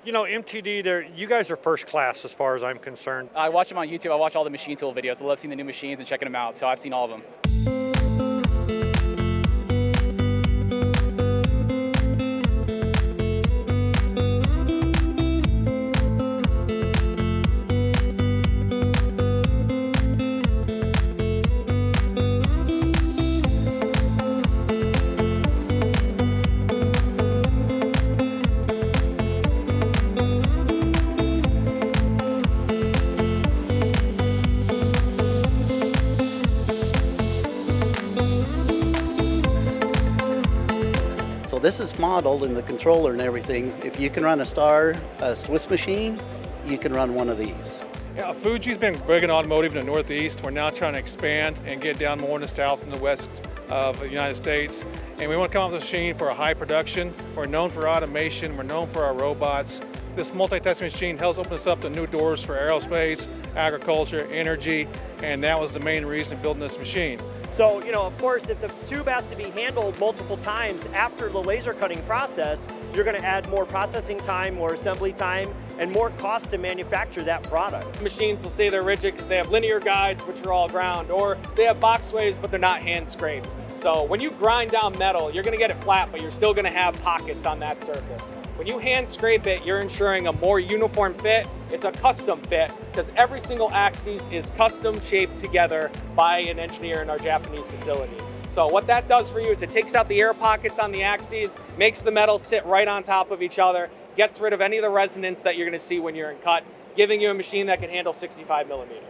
You know, MTD, you guys are first class as far as I'm concerned. I watch them on YouTube. I watch all the machine tool videos. I love seeing the new machines and checking them out. So I've seen all of them. So this is modeled in the controller and everything. If you can run a Swiss machine, you can run one of these. Yeah, Fuji's been big in automotive in the Northeast. We're now trying to expand and get down more in the South and the West of the United States. And we want to come up with a machine for a high production. We're known for automation. We're known for our robots. This multitasking machine helps open us up to new doors for aerospace, agriculture, energy, and that was the main reason building this machine. So, you know, of course, if the tube has to be handled multiple times after the laser cutting process, you're going to add more processing time, more assembly time, and more cost to manufacture that product. Machines will say they're rigid because they have linear guides, which are all ground, or they have boxways, but they're not hand scraped. So when you grind down metal, you're going to get it flat, but you're still going to have pockets on that surface. When you hand scrape it, you're ensuring a more uniform fit. It's a custom fit because every single axis is custom shaped together by an engineer in our Japanese facility. So what that does for you is it takes out the air pockets on the axes, makes the metal sit right on top of each other, gets rid of any of the resonance that you're going to see when you're in cut, giving you a machine that can handle 65 millimeter.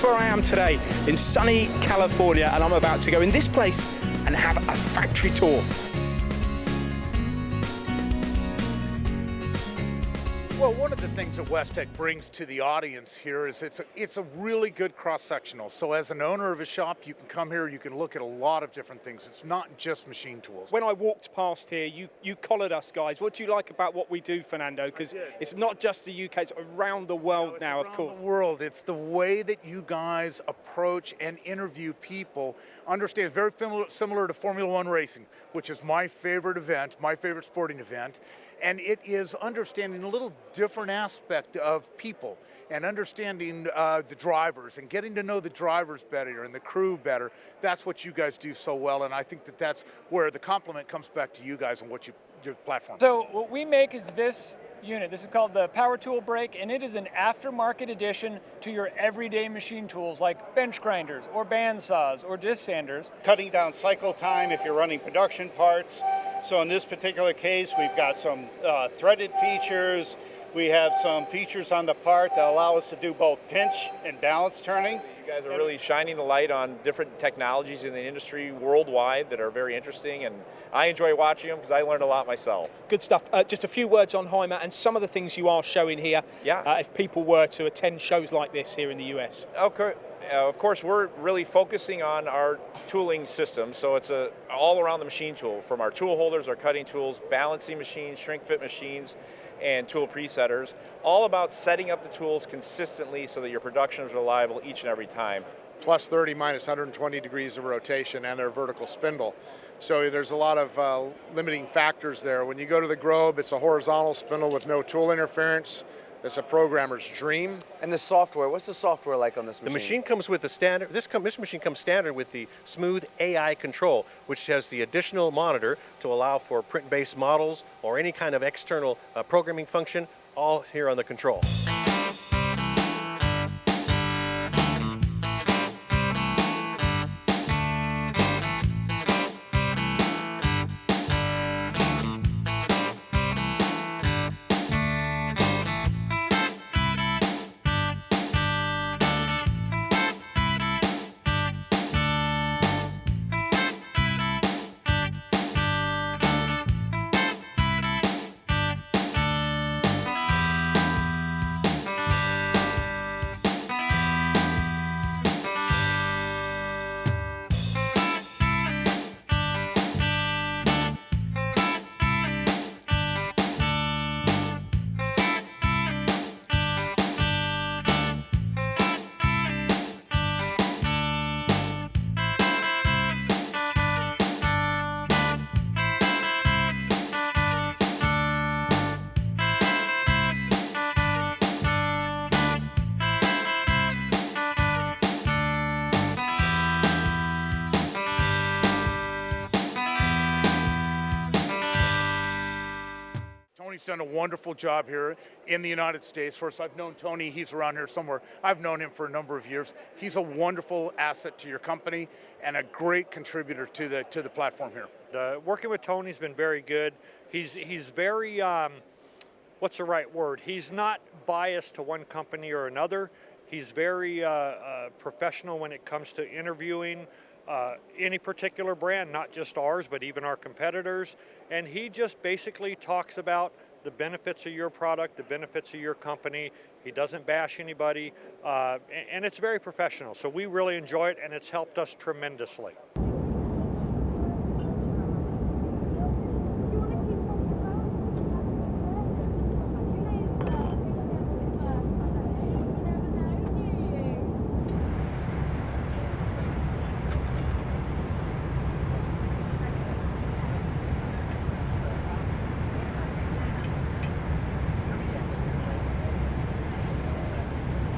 Where I am today in sunny California, and I'm about to go in this place and have a factory tour. Well, one of the things that Westec brings to the audience here is it's a really good cross-sectional. So as an owner of a shop, you can come here, you can look at a lot of different things. It's not just machine tools. When I walked past here, you collared us guys. What do you like about what we do, Fernando? Because it's not just the UK, it's around the world now, of course. Around the world. It's the way that you guys approach and interview people. Understand, it's very similar to Formula One racing, which is my favorite event, my favorite sporting event. And it is understanding a little different aspect of people and understanding the drivers and getting to know the drivers better and the crew better. That's what you guys do so well, and I think that that's where the compliment comes back to you guys and what your platform. So what we make is this unit. This is called the Power Tool Brake, and it is an aftermarket addition to your everyday machine tools like bench grinders or bandsaws or disc sanders. Cutting down cycle time if you're running production parts. So in this particular case, we've got some threaded features. We have some features on the part that allow us to do both pinch and balance turning. You guys are really shining the light on different technologies in the industry worldwide that are very interesting, and I enjoy watching them because I learned a lot myself. Good stuff. Just a few words on HAAS and some of the things you are showing here. Yeah. If people were to attend shows like this here in the US. Okay. Of course, we're really focusing on our tooling system, so it's all around the machine tool, from our tool holders, our cutting tools, balancing machines, shrink fit machines, and tool presetters, all about setting up the tools consistently so that your production is reliable each and every time. Plus 30, minus 120 degrees of rotation, and their vertical spindle. So there's a lot of limiting factors there. When you go to the Grobe, it's a horizontal spindle with no tool interference. It's a programmer's dream. And the software, what's the software like on this machine? The machine comes with the standard, this machine comes standard with the Smooth AI control, which has the additional monitor to allow for print-based models or any kind of external programming function, all here on the control. Tony's done a wonderful job here in the United States. First, I've known Tony, he's around here somewhere. I've known him for a number of years. He's a wonderful asset to your company and a great contributor to the platform here. Working with Tony's been very good. He's very, what's the right word? He's not biased to one company or another. He's very professional when it comes to interviewing any particular brand, not just ours, but even our competitors. And he just basically talks about the benefits of your product, the benefits of your company. He doesn't bash anybody, and it's very professional. So we really enjoy it, and it's helped us tremendously.